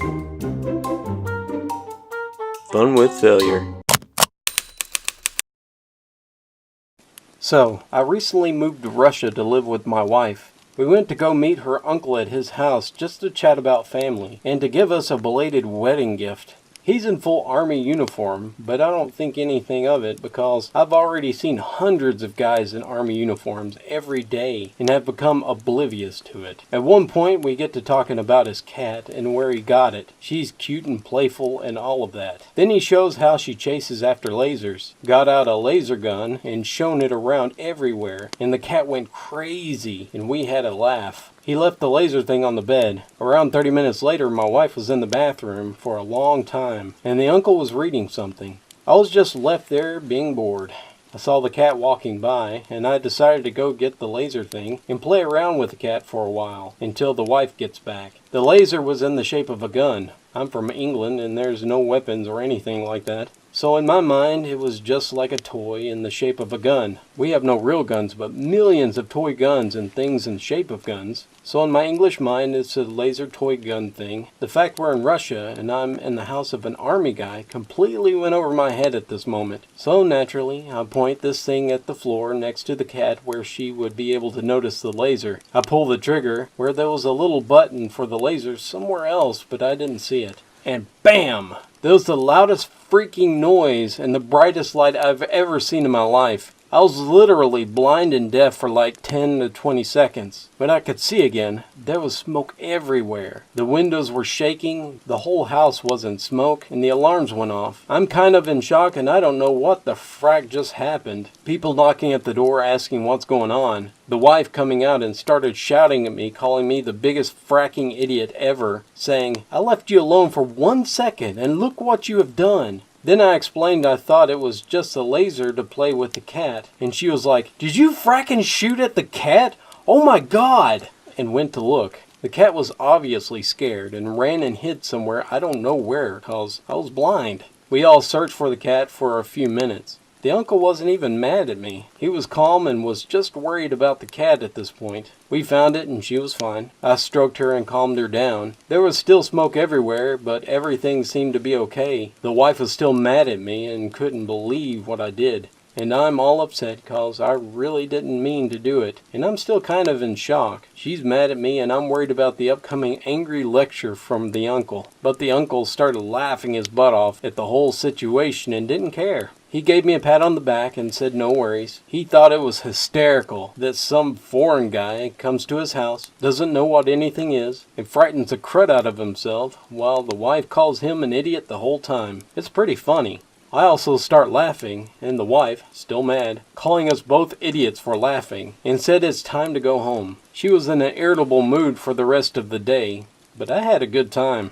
Fun with failure. So, I recently moved to Russia to live with my wife. We went to go meet her uncle at his house just to chat about family and to give us a belated wedding gift. He's in full army uniform, but I don't think anything of it because I've already seen hundreds of guys in army uniforms every day and have become oblivious to it. At one point we get to talking about his cat and where he got it. She's cute and playful and all of that. Then he shows how she chases after lasers, got out a laser gun and shown it around everywhere, and the cat went crazy and we had a laugh. He left the laser thing on the bed. Around 30 minutes later, my wife was in the bathroom for a long time, and the uncle was reading something. I was just left there being bored. I saw the cat walking by, and I decided to go get the laser thing and play around with the cat for a while, until the wife gets back. The laser was in the shape of a gun. I'm from England, and there's no weapons or anything like that. So in my mind, it was just like a toy in the shape of a gun. We have no real guns, but millions of toy guns and things in shape of guns. So in my English mind, it's a laser toy gun thing. The fact we're in Russia and I'm in the house of an army guy completely went over my head at this moment. So naturally, I point this thing at the floor next to the cat where she would be able to notice the laser. I pull the trigger where there was a little button for the laser somewhere else, but I didn't see it. And BAM! That was the loudest freaking noise and the brightest light I've ever seen in my life. I was literally blind and deaf for like 10 to 20 seconds. When I could see again, there was smoke everywhere. The windows were shaking, the whole house was in smoke, and the alarms went off. I'm kind of in shock and I don't know what the frack just happened. People knocking at the door asking what's going on. The wife coming out and started shouting at me, calling me the biggest fracking idiot ever, saying, "I left you alone for 1 second and look what you have done." Then I explained I thought it was just a laser to play with the cat, and she was like, "Did you fracking shoot at the cat? Oh my god!" and went to look. The cat was obviously scared and ran and hid somewhere I don't know where cause I was blind. We all searched for the cat for a few minutes. The uncle wasn't even mad at me. He was calm and was just worried about the cat at this point. We found it and she was fine. I stroked her and calmed her down. There was still smoke everywhere, but everything seemed to be okay. The wife was still mad at me and couldn't believe what I did. And I'm all upset cause I really didn't mean to do it. And I'm still kind of in shock. She's mad at me and I'm worried about the upcoming angry lecture from the uncle. But the uncle started laughing his butt off at the whole situation and didn't care. He gave me a pat on the back and said no worries. He thought it was hysterical that some foreign guy comes to his house, doesn't know what anything is, and frightens the crud out of himself while the wife calls him an idiot the whole time. It's pretty funny. I also start laughing, and the wife, still mad, calling us both idiots for laughing, and said it's time to go home. She was in an irritable mood for the rest of the day, but I had a good time.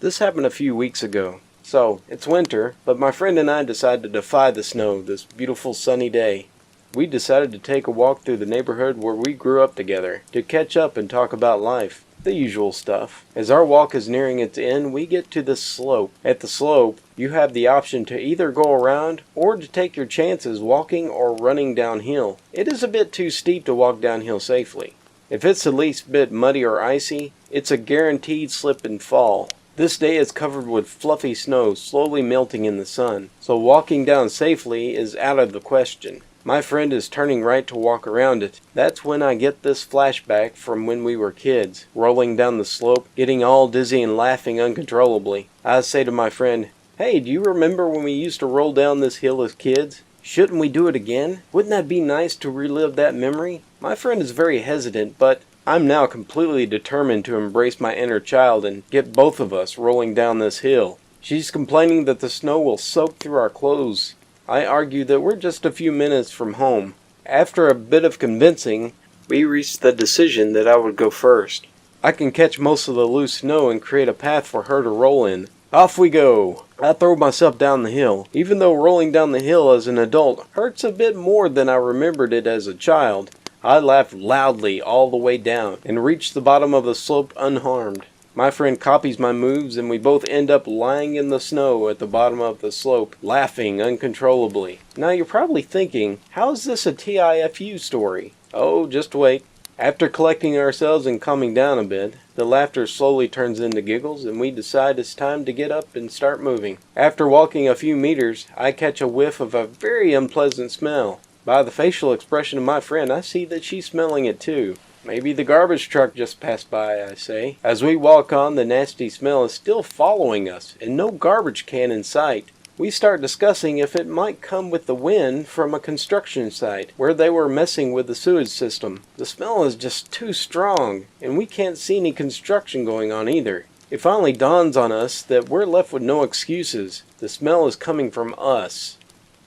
This happened a few weeks ago. So, it's winter, but my friend and I decided to defy the snow this beautiful sunny day. We decided to take a walk through the neighborhood where we grew up together, to catch up and talk about life. The usual stuff. As our walk is nearing its end, we get to this slope. At the slope, you have the option to either go around or to take your chances walking or running downhill. It is a bit too steep to walk downhill safely. If it's the least bit muddy or icy, it's a guaranteed slip and fall. This day is covered with fluffy snow slowly melting in the sun, so walking down safely is out of the question. My friend is turning right to walk around it. That's when I get this flashback from when we were kids, rolling down the slope, getting all dizzy and laughing uncontrollably. I say to my friend, "Hey, do you remember when we used to roll down this hill as kids? Shouldn't we do it again? Wouldn't that be nice to relive that memory?" My friend is very hesitant, but I'm now completely determined to embrace my inner child and get both of us rolling down this hill. She's complaining that the snow will soak through our clothes. I argue that we're just a few minutes from home. After a bit of convincing, we reached the decision that I would go first. I can catch most of the loose snow and create a path for her to roll in. Off we go! I throw myself down the hill. Even though rolling down the hill as an adult hurts a bit more than I remembered it as a child, I laughed loudly all the way down and reached the bottom of the slope unharmed. My friend copies my moves and we both end up lying in the snow at the bottom of the slope, laughing uncontrollably. Now you're probably thinking, how is this a TIFU story? Oh, just wait. After collecting ourselves and calming down a bit, the laughter slowly turns into giggles and we decide it's time to get up and start moving. After walking a few meters, I catch a whiff of a very unpleasant smell. By the facial expression of my friend, I see that she's smelling it too. Maybe the garbage truck just passed by, I say. As we walk on, the nasty smell is still following us and no garbage can in sight. We start discussing if it might come with the wind from a construction site where they were messing with the sewage system. The smell is just too strong, and we can't see any construction going on either. It finally dawns on us that we're left with no excuses. The smell is coming from us.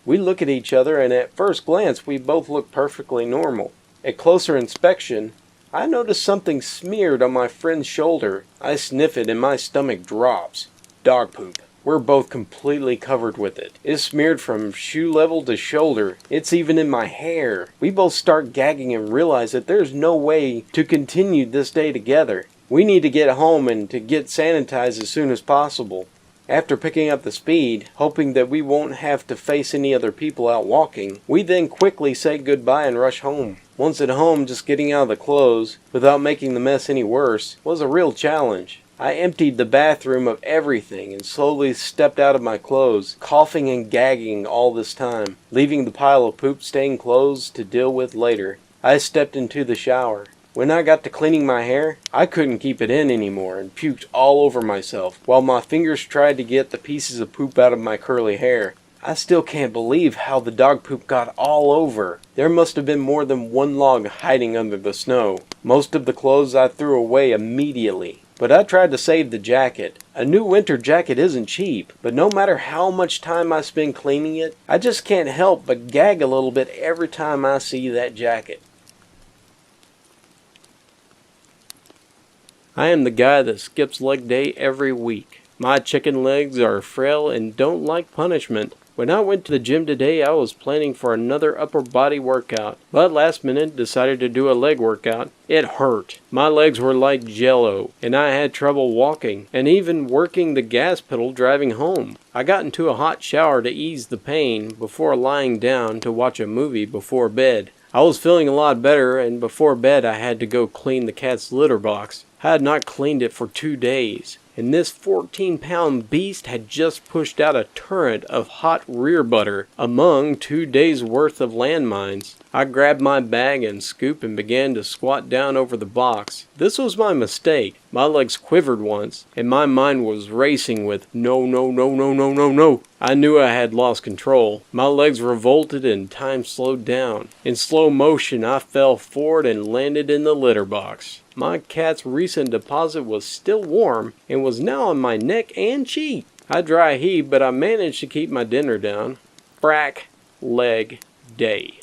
We look at each other, and at first glance we both look perfectly normal. At closer inspection, I notice something smeared on my friend's shoulder. I sniff it and my stomach drops. Dog poop. We're both completely covered with it. It's smeared from shoe level to shoulder. It's even in my hair. We both start gagging and realize that there's no way to continue this day together. We need to get home and to get sanitized as soon as possible. After picking up the speed, hoping that we won't have to face any other people out walking, we then quickly say goodbye and rush home. Once at home, just getting out of the clothes, without making the mess any worse, was a real challenge. I emptied the bathroom of everything and slowly stepped out of my clothes, coughing and gagging all this time, leaving the pile of poop-stained clothes to deal with later. I stepped into the shower. When I got to cleaning my hair, I couldn't keep it in anymore and puked all over myself, while my fingers tried to get the pieces of poop out of my curly hair. I still can't believe how the dog poop got all over. There must have been more than one log hiding under the snow. Most of the clothes I threw away immediately. But I tried to save the jacket. A new winter jacket isn't cheap, but no matter how much time I spend cleaning it, I just can't help but gag a little bit every time I see that jacket. I am the guy that skips leg day every week. My chicken legs are frail and don't like punishment. When I went to the gym today, I was planning for another upper body workout, but last minute decided to do a leg workout. It hurt. My legs were like jello, and I had trouble walking, and even working the gas pedal driving home. I got into a hot shower to ease the pain before lying down to watch a movie before bed. I was feeling a lot better, and before bed I had to go clean the cat's litter box. I had not cleaned it for 2 days. And this 14-pound beast had just pushed out a torrent of hot rear butter among 2 days' worth of landmines. I grabbed my bag and scoop and began to squat down over the box. This was my mistake. My legs quivered once, and my mind was racing with no, no, no, no, no, no, no. I knew I had lost control. My legs revolted and time slowed down. In slow motion, I fell forward and landed in the litter box. My cat's recent deposit was still warm and was now on my neck and cheek. I dry heaved, but I managed to keep my dinner down. Frack leg day.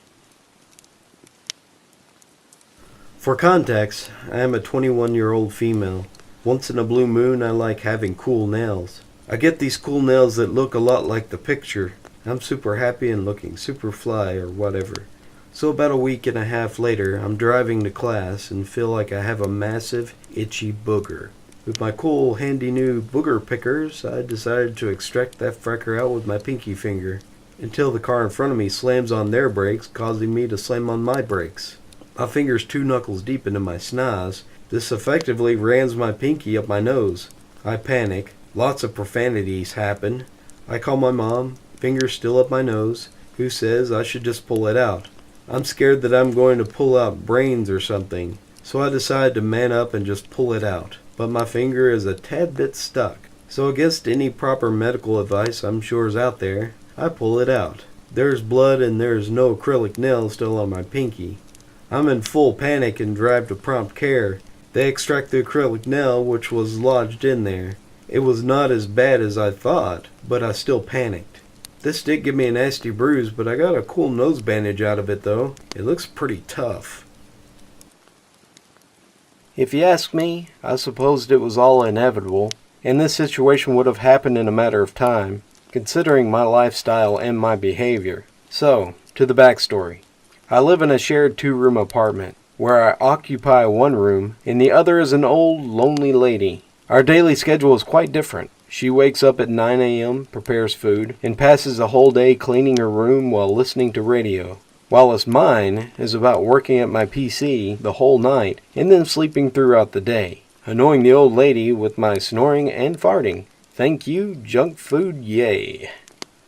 For context, I am a 21-year-old female. Once in a blue moon, I like having cool nails. I get these cool nails that look a lot like the picture. I'm super happy and looking super fly or whatever. So about a week and a half later, I'm driving to class and feel like I have a massive, itchy booger. With my cool, handy new booger pickers, I decided to extract that fracker out with my pinky finger, until the car in front of me slams on their brakes, causing me to slam on my brakes. My finger's 2 knuckles deep into my schnoz. This effectively rams my pinky up my nose. I panic. Lots of profanities happen. I call my mom, finger still up my nose, who says I should just pull it out. I'm scared that I'm going to pull out brains or something, so I decide to man up and just pull it out. But my finger is a tad bit stuck. So against any proper medical advice I'm sure is out there, I pull it out. There's blood and there's no acrylic nail still on my pinky. I'm in full panic and drive to prompt care. They extract the acrylic nail which was lodged in there. It was not as bad as I thought, but I still panicked. This did give me a nasty bruise, but I got a cool nose bandage out of it though. It looks pretty tough. If you ask me, I supposed it was all inevitable, and this situation would have happened in a matter of time, considering my lifestyle and my behavior. So, to the backstory. I live in a shared 2-room apartment, where I occupy one room, and the other is an old, lonely lady. Our daily schedule is quite different. She wakes up at 9 a.m., prepares food, and passes the whole day cleaning her room while listening to radio. whilst mine is about working at my PC the whole night and then sleeping throughout the day, annoying the old lady with my snoring and farting. Thank you, junk food, yay.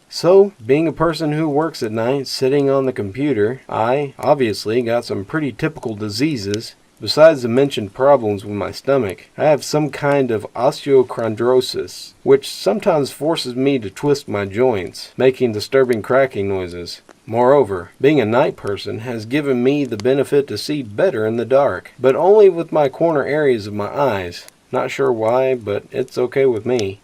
So, being a person who works at night sitting on the computer, I obviously got some pretty typical diseases. Besides the mentioned problems with my stomach, I have some kind of osteochondrosis, which sometimes forces me to twist my joints, making disturbing cracking noises. Moreover, being a night person has given me the benefit to see better in the dark, but only with my corner areas of my eyes. Not sure why, but it's okay with me.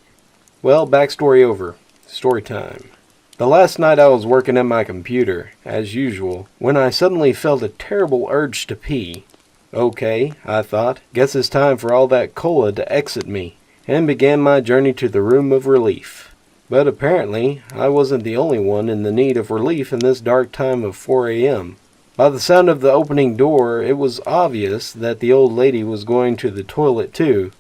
Well, backstory over. Story time. The last night I was working at my computer, as usual, when I suddenly felt a terrible urge to pee. Okay, I thought, guess it's time for all that cola to exit me, and began my journey to the room of relief. But apparently, I wasn't the only one in the need of relief in this dark time of 4 a.m. By the sound of the opening door, it was obvious that the old lady was going to the toilet too,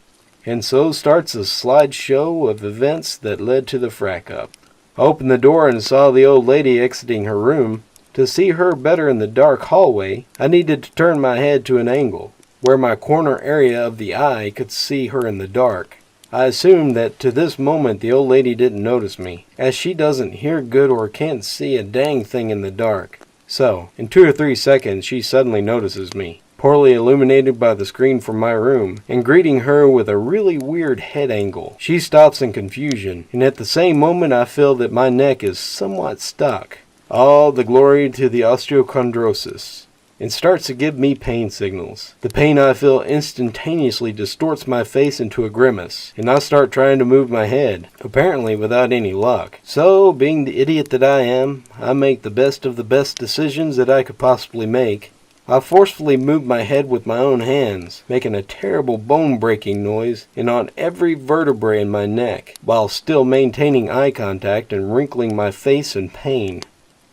and so starts a slideshow of events that led to the frack-up. I opened the door and saw the old lady exiting her room. To see her better in the dark hallway, I needed to turn my head to an angle, where my corner area of the eye could see her in the dark. I assumed that to this moment the old lady didn't notice me, as she doesn't hear good or can't see a dang thing in the dark. So, in 2 or 3 seconds she suddenly notices me, poorly illuminated by the screen from my room, and greeting her with a really weird head angle. She stops in confusion, and at the same moment I feel that my neck is somewhat stuck. All the glory to the osteochondrosis. It starts to give me pain signals. The pain I feel instantaneously distorts my face into a grimace, and I start trying to move my head, apparently without any luck. So, being the idiot that I am, I make the best of the best decisions that I could possibly make. I forcefully moved my head with my own hands, making a terrible bone-breaking noise and on every vertebrae in my neck, while still maintaining eye contact and wrinkling my face in pain.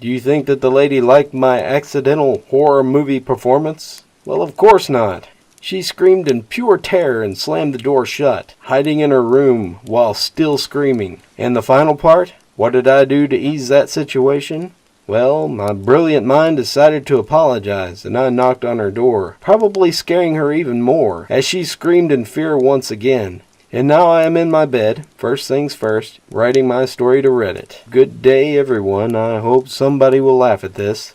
Do you think that the lady liked my accidental horror movie performance? Well, of course not. She screamed in pure terror and slammed the door shut, hiding in her room while still screaming. And the final part? What did I do to ease that situation? Well, my brilliant mind decided to apologize, and I knocked on her door, probably scaring her even more, as she screamed in fear once again. And now I am in my bed, first things first, writing my story to Reddit. Good day, everyone. I hope somebody will laugh at this.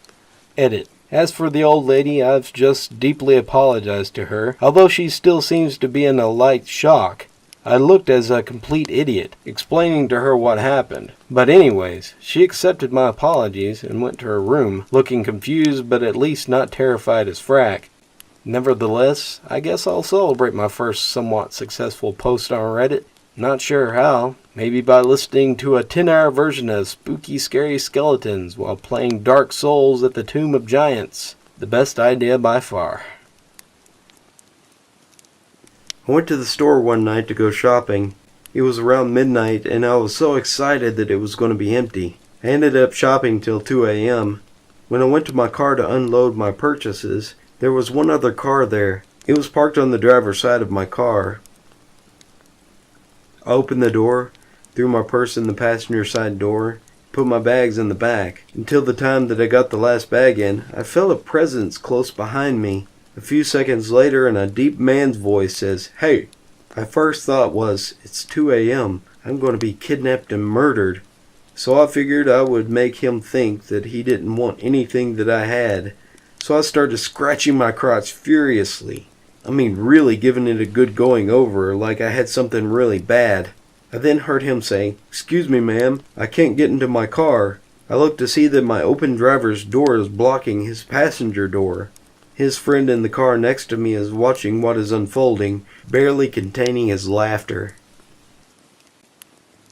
Edit. As for the old lady, I've just deeply apologized to her, although she still seems to be in a light shock. I looked as a complete idiot, explaining to her what happened. But anyways, she accepted my apologies and went to her room, looking confused but at least not terrified as frack. Nevertheless, I guess I'll celebrate my first somewhat successful post on Reddit. Not sure how. Maybe by listening to a 10-hour version of Spooky Scary Skeletons while playing Dark Souls at the Tomb of Giants. The best idea by far. I went to the store one night to go shopping. It was around midnight and I was so excited that it was going to be empty. I ended up shopping till 2 a.m. When I went to my car to unload my purchases, there was one other car there. It was parked on the driver's side of my car. I opened the door, threw my purse in the passenger side door, put my bags in the back. Until the time that I got the last bag in, I felt a presence close behind me. A few seconds later, and a deep man's voice says, "Hey!" My first thought was, it's 2 a.m. I'm going to be kidnapped and murdered. So I figured I would make him think that he didn't want anything that I had. So I started scratching my crotch furiously. I mean, really giving it a good going over, like I had something really bad. I then heard him say, "Excuse me, ma'am, I can't get into my car." I looked to see that my open driver's door is blocking his passenger door. His friend in the car next to me is watching what is unfolding, barely containing his laughter.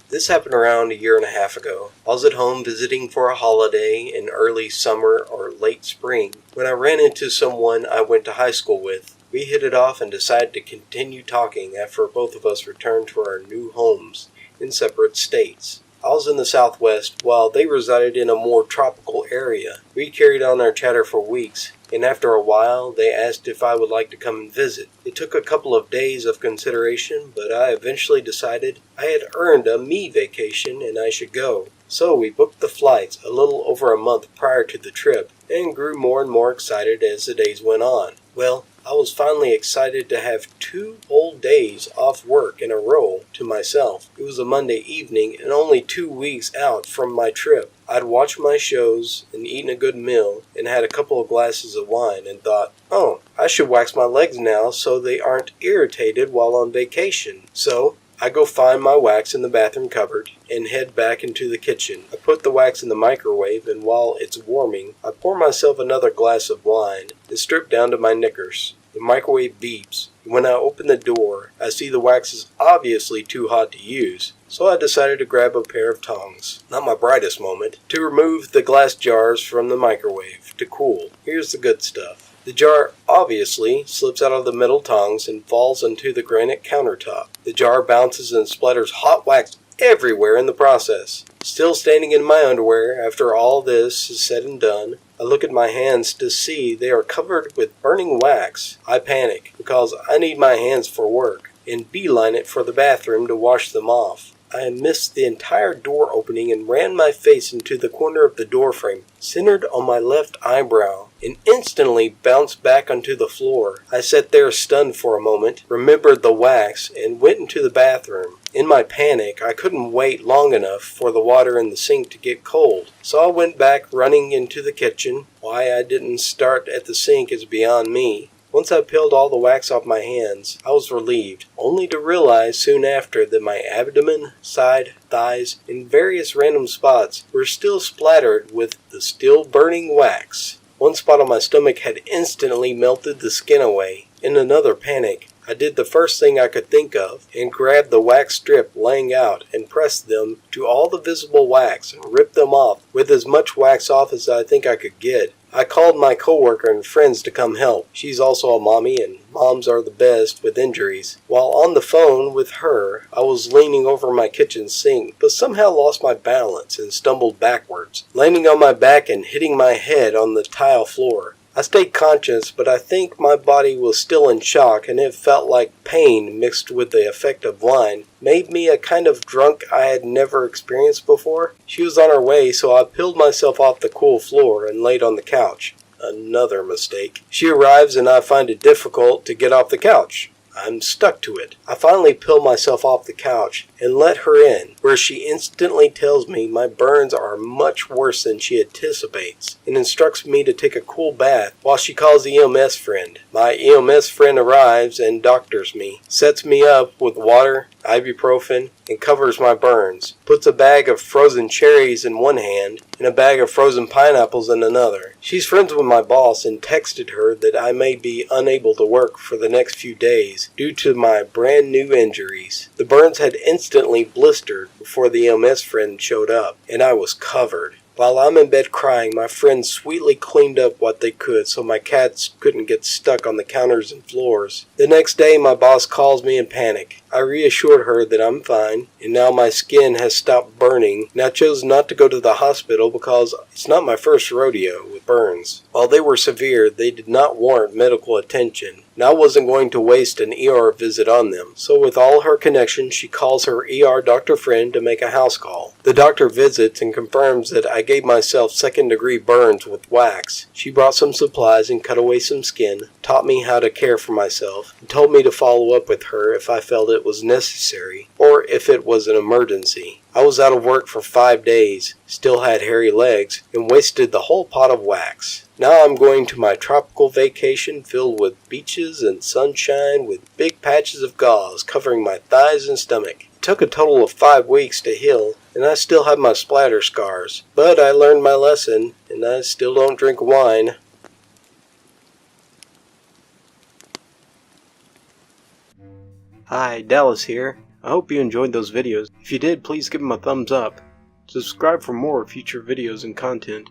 This happened around a year and a half ago. I was at home visiting for a holiday in early summer or late spring when I ran into someone I went to high school with. We hit it off and decided to continue talking after both of us returned to our new homes in separate states. I was in the Southwest while they resided in a more tropical area. We carried on our chatter for weeks, and after a while they asked if I would like to come and visit. It took a couple of days of consideration, but I eventually decided I had earned a me vacation and I should go. So we booked the flights a little over a month prior to the trip and grew more and more excited as the days went on. Well, I was finally excited to have 2 whole days off work in a row to myself. It was a Monday evening and only 2 weeks out from my trip. I'd watched my shows and eaten a good meal and had a couple of glasses of wine and thought, oh, I should wax my legs now so they aren't irritated while on vacation. So I go find my wax in the bathroom cupboard and head back into the kitchen. I put the wax in the microwave, and while it's warming, I pour myself another glass of wine and strip down to my knickers. The microwave beeps. When I open the door, I see the wax is obviously too hot to use, so I decided to grab a pair of tongs, not my brightest moment, to remove the glass jars from the microwave to cool. Here's the good stuff. The jar obviously slips out of the metal tongs and falls onto the granite countertop. The jar bounces and splatters hot wax everywhere in the process. Still standing in my underwear after all this is said and done, I look at my hands to see they are covered with burning wax. I panic because I need my hands for work and beeline it for the bathroom to wash them off. I missed the entire door opening and ran my face into the corner of the door frame, centered on my left eyebrow, and instantly bounced back onto the floor. I sat there stunned for a moment, remembered the wax, and went into the bathroom. In my panic, I couldn't wait long enough for the water in the sink to get cold, so I went back running into the kitchen. Why I didn't start at the sink is beyond me. Once I peeled all the wax off my hands, I was relieved, only to realize soon after that my abdomen, side, thighs, and various random spots were still splattered with the still burning wax. One spot on my stomach had instantly melted the skin away. In another panic, I did the first thing I could think of and grabbed the wax strip laying out and pressed them to all the visible wax and ripped them off with as much wax off as I think I could get. I called my coworker and friends to come help. She's also a mommy, and moms are the best with injuries. While on the phone with her, I was leaning over my kitchen sink, but somehow lost my balance and stumbled backwards, landing on my back and hitting my head on the tile floor. I stayed conscious, but I think my body was still in shock, and it felt like pain mixed with the effect of wine made me a kind of drunk I had never experienced before. She was on her way, so I peeled myself off the cool floor and laid on the couch. Another mistake. She arrives and I find it difficult to get off the couch. I'm stuck to it. I finally peel myself off the couch and let her in, where she instantly tells me my burns are much worse than she anticipates and instructs me to take a cool bath while she calls the EMS friend. My EMS friend arrives and doctors me, sets me up with water, ibuprofen, and covers my burns, puts a bag of frozen cherries in one hand and a bag of frozen pineapples in another. She's friends with my boss and texted her that I may be unable to work for the next few days due to my brand new injuries. The burns had instantly blistered before the EMS friend showed up, and I was covered. While I'm in bed crying, my friends sweetly cleaned up what they could so my cats couldn't get stuck on the counters and floors. The next day, my boss calls me in panic. I reassured her that I'm fine, and now my skin has stopped burning, and I chose not to go to the hospital because it's not my first rodeo with burns. While they were severe, they did not warrant medical attention, and I wasn't going to waste an ER visit on them. So with all her connections, she calls her ER doctor friend to make a house call. The doctor visits and confirms that I gave myself second-degree burns with wax. She brought some supplies and cut away some skin, taught me how to care for myself, and told me to follow up with her if I felt it was necessary, or if it was an emergency. I was out of work for 5 days, still had hairy legs, and wasted the whole pot of wax. Now I'm going to my tropical vacation filled with beaches and sunshine with big patches of gauze covering my thighs and stomach. It took a total of 5 weeks to heal, and I still have my splatter scars. But I learned my lesson, and I still don't drink wine. Hi, Dallas here. I hope you enjoyed those videos. If you did, please give them a thumbs up. Subscribe for more future videos and content.